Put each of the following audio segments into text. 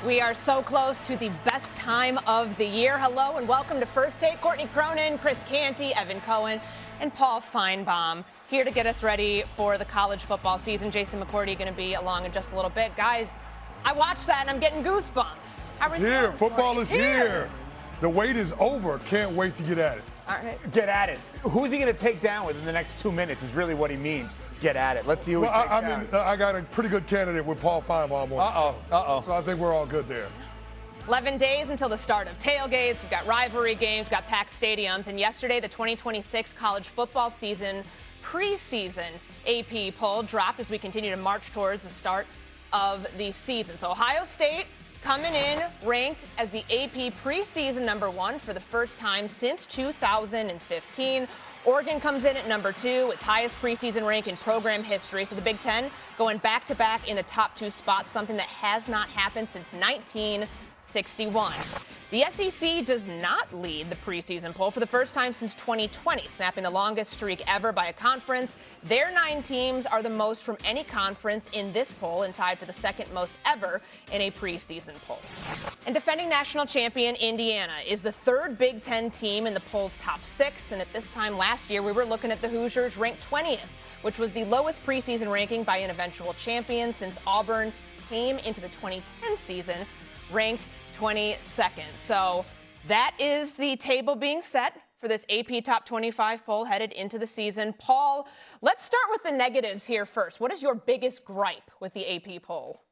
We are so close to the best time of the year. Hello and welcome to First Take. Courtney Cronin, Chris Canty, Evan Cohen, and Paul Feinbaum here to get us ready for the college football season. Jason McCourty going to be along in just a little bit. Guys, I watched that and I'm getting goosebumps. It's here. Football is here. The wait is over. Can't wait to get at it. All right. Get at it. Who's he going to take down within the next 2 minutes is really what he means. Get at it. Let's see who he takes down. I got a pretty good candidate with Paul Feinbaum on. So I think we're all good there. 11 days until the start of tailgates. We've got rivalry games, we've got packed stadiums. And yesterday, the 2026 college football season preseason AP poll dropped as we continue to march towards the start of the season. So Ohio State coming in ranked as the AP preseason #1 for the first time since 2015. Oregon comes in at #2, its highest preseason rank in program history. So the Big Ten going back-to-back in the top 2 spots, something that has not happened since 1961. The SEC does not lead the preseason poll for the first time since 2020, snapping the longest streak ever by a conference. Their 9 teams are the most from any conference in this poll and tied for the second most ever in a preseason poll. And defending national champion Indiana is the 3rd Big Ten team in the poll's top 6. And at this time last year, we were looking at the Hoosiers ranked 20th, which was the lowest preseason ranking by an eventual champion since Auburn came into the 2010 season ranked 22nd. So that is the table being set for this AP Top 25 poll headed into the season. Paul, let's start with the negatives here first. What is your biggest gripe with the AP poll?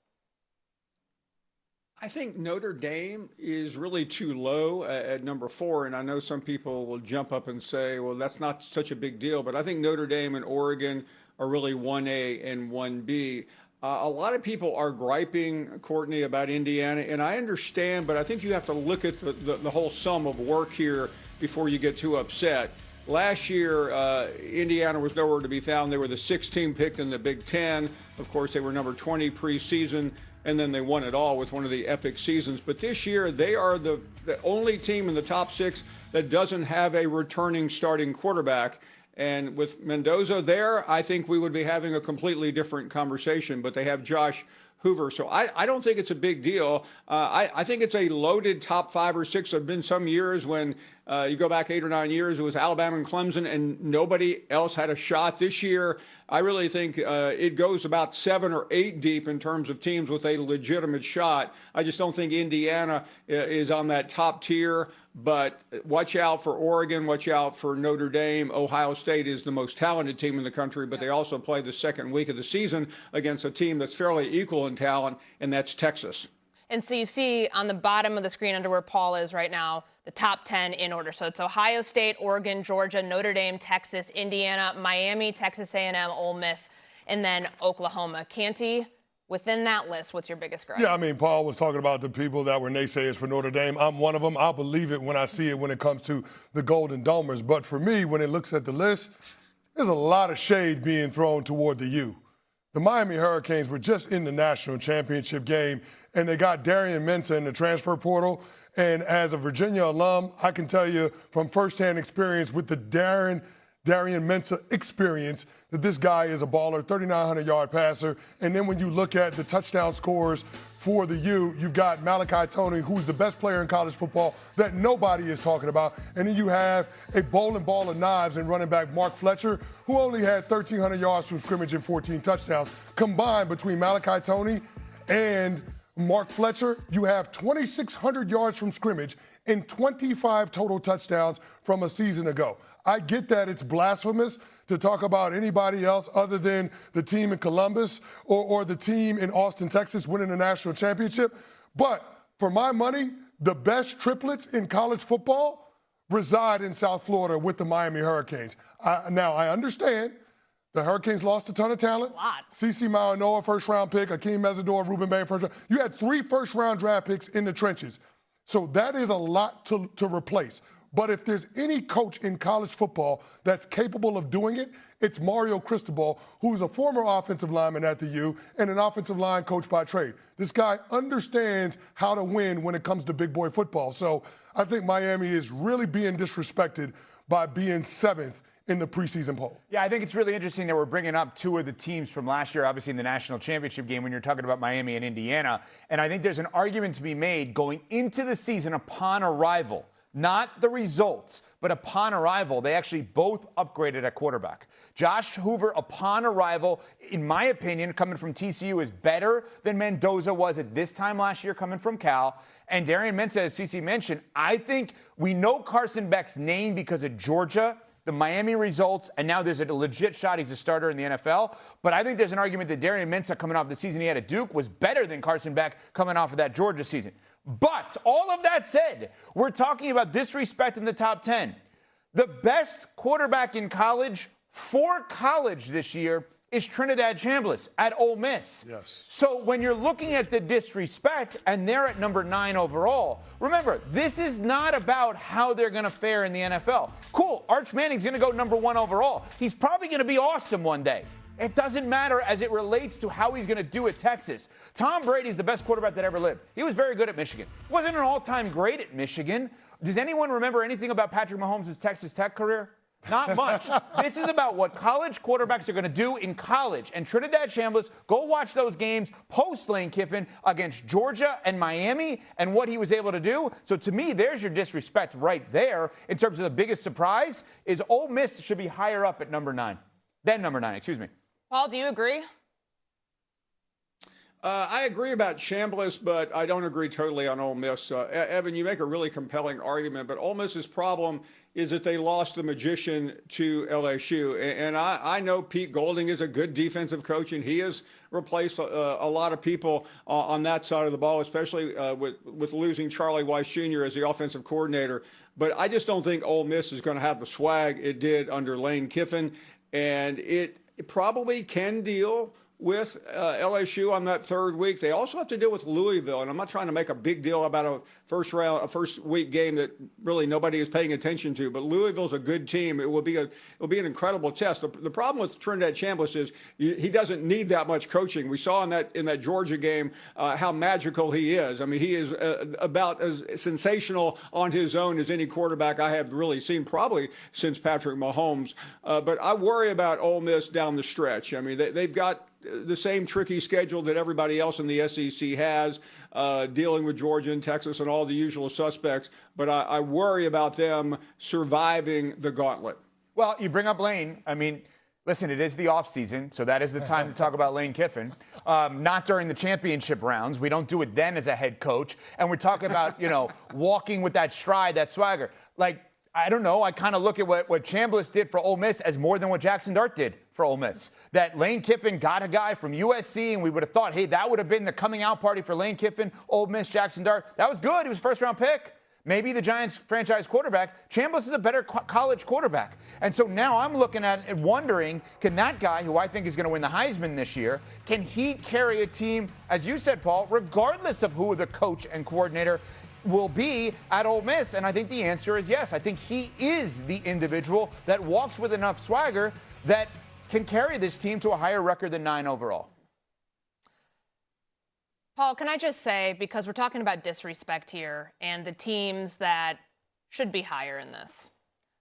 I think Notre Dame is really too low at #4, and I know some people will jump up and say, well, that's not such a big deal, but I think Notre Dame and Oregon are really 1A and 1B. A lot of people are griping, Courtney, about Indiana, and I understand, but I think you have to look at the whole sum of work here before you get too upset. Last year, Indiana was nowhere to be found. They were the 6th team picked in the Big Ten. Of course, they were #20 preseason, and then they won it all with one of the epic seasons. But this year, they are the only team in the top 6 that doesn't have a returning starting quarterback. And with Mendoza there, I think we would be having a completely different conversation. But they have Josh Hoover. So I don't think it's a big deal. I think it's a loaded top 5 or 6. There have been some years when you go back 8 or 9 years, it was Alabama and Clemson, and nobody else had a shot. This year, I really think it goes about 7 or 8 deep in terms of teams with a legitimate shot. I just don't think Indiana is on that top tier. But watch out for Oregon, watch out for Notre Dame. Ohio State is the most talented team in the country, but they also play the second week of the season against a team that's fairly equal in talent, and that's Texas. And so you see on the bottom of the screen under where Paul is right now, the top 10 in order. So it's Ohio State, Oregon, Georgia, Notre Dame, Texas, Indiana, Miami, Texas A&M, Ole Miss, and then Oklahoma. Canty, within that list, what's your biggest gripe? Yeah, I mean, Paul was talking about the people that were naysayers for Notre Dame. I'm one of them. I'll believe it when I see it when it comes to the Golden Domers. But for me, when it looks at the list, there's a lot of shade being thrown toward the U. The Miami Hurricanes were just in the national championship game, and they got Darian Mensah in the transfer portal. And as a Virginia alum, I can tell you from firsthand experience with the Darian Mensah experience that this guy is a baller, 3,900-yard passer. And then when you look at the touchdown scores for the U, you've got Malachi Tony, who's the best player in college football that nobody is talking about. And then you have a bowling ball of knives and running back Mark Fletcher, who only had 1,300 yards from scrimmage and 14 touchdowns. Combined between Malachi Tony and Mark Fletcher, you have 2,600 yards from scrimmage and 25 total touchdowns from a season ago. I get that it's blasphemous to talk about anybody else other than the team in Columbus or the team in Austin, Texas winning the national championship. But for my money, the best triplets in college football reside in South Florida with the Miami Hurricanes. Now, I understand the Hurricanes lost a ton of talent. CeCe Mauanoa, first-round pick. Akeem Mesidor, Ruben Bain, first-round. You had 3 first-round draft picks in the trenches. So that is a lot to replace. But if there's any coach in college football that's capable of doing it, it's Mario Cristobal, who's a former offensive lineman at the U and an offensive line coach by trade. This guy understands how to win when it comes to big boy football. So I think Miami is really being disrespected by being 7th in the preseason poll. Yeah, I think it's really interesting that we're bringing up two of the teams from last year, obviously in the national championship game when you're talking about Miami and Indiana. And I think there's an argument to be made going into the season upon arrival, not the results, but upon arrival, they actually both upgraded at quarterback. Josh Hoover, upon arrival, in my opinion, coming from TCU, is better than Mendoza was at this time last year coming from Cal. And Darian Mensah, as CeCe mentioned, I think we know Carson Beck's name because of Georgia, the Miami results, and now there's a legit shot he's a starter in the NFL. But I think there's an argument that Darian Mensah coming off the season he had at Duke was better than Carson Beck coming off of that Georgia season. But all of that said, we're talking about disrespect in the top 10. The best quarterback in college for college this year is Trinidad Chambliss at Ole Miss. Yes. So when you're looking at the disrespect, and they're at number 9 overall, remember, this is not about how they're going to fare in the NFL. Cool, Arch Manning's going to go number 1 overall. He's probably going to be awesome one day. It doesn't matter as it relates to how he's going to do at Texas. Tom Brady's the best quarterback that ever lived. He was very good at Michigan. Wasn't an all-time great at Michigan. Does anyone remember anything about Patrick Mahomes' Texas Tech career? Not much. This is about what college quarterbacks are going to do in college. And Trinidad Chambliss, go watch those games post-Lane Kiffin against Georgia and Miami and what he was able to do. So to me, there's your disrespect right there in terms of the biggest surprise is Ole Miss should be higher up at number 9. Excuse me. Paul, do you agree? I agree about Chambliss, but I don't agree totally on Ole Miss. Evan, you make a really compelling argument, but Ole Miss's problem is that they lost the magician to LSU. And I know Pete Golding is a good defensive coach, and he has replaced a lot of people on that side of the ball, especially with losing Charlie Weiss Jr. as the offensive coordinator. But I just don't think Ole Miss is going to have the swag it did under Lane Kiffin, and it probably can deal with LSU on that third week. They also have to deal with Louisville, and I'm not trying to make a big deal about a first week game that really nobody is paying attention to. But Louisville's a good team. It will be an incredible test. The problem with Trinidad Chambliss is he doesn't need that much coaching. We saw in that Georgia game how magical he is. I mean, he is about as sensational on his own as any quarterback I have really seen, probably since Patrick Mahomes. But I worry about Ole Miss down the stretch. I mean, they've got the same tricky schedule that everybody else in the SEC has, dealing with Georgia and Texas and all the usual suspects. But I worry about them surviving the gauntlet. Well, you bring up Lane. I mean, listen, it is the offseason, so that is the time to talk about Lane Kiffin. Not during the championship rounds. We don't do it then as a head coach. And we're talking about, walking with that stride, that swagger. Like, I don't know. I kind of look at what Chambliss did for Ole Miss as more than what Jackson Dart did for Ole Miss. That Lane Kiffin got a guy from USC, and we would have thought, hey, that would have been the coming out party for Lane Kiffin, Ole Miss, Jackson Dart. That was good. He was a first-round pick. Maybe the Giants franchise quarterback. Chambliss is a better college quarterback. And so now I'm looking at it and wondering, can that guy, who I think is going to win the Heisman this year, can he carry a team, as you said, Paul, regardless of who the coach and coordinator will be at Ole Miss? And I think the answer is yes. I think he is the individual that walks with enough swagger that can carry this team to a higher record than 9 overall. Paul, can I just say, because we're talking about disrespect here and the teams that should be higher in this,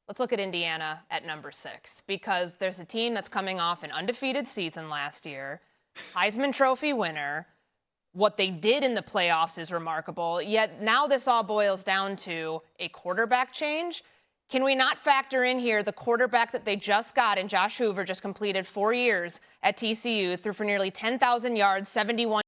let's look at Indiana at number 6, because there's a team that's coming off an undefeated season last year, Heisman Trophy winner. What they did in the playoffs is remarkable, yet now this all boils down to a quarterback change. Can we not factor in here the quarterback that they just got in Josh Hoover, just completed 4 years at TCU, threw for nearly 10,000 yards, 71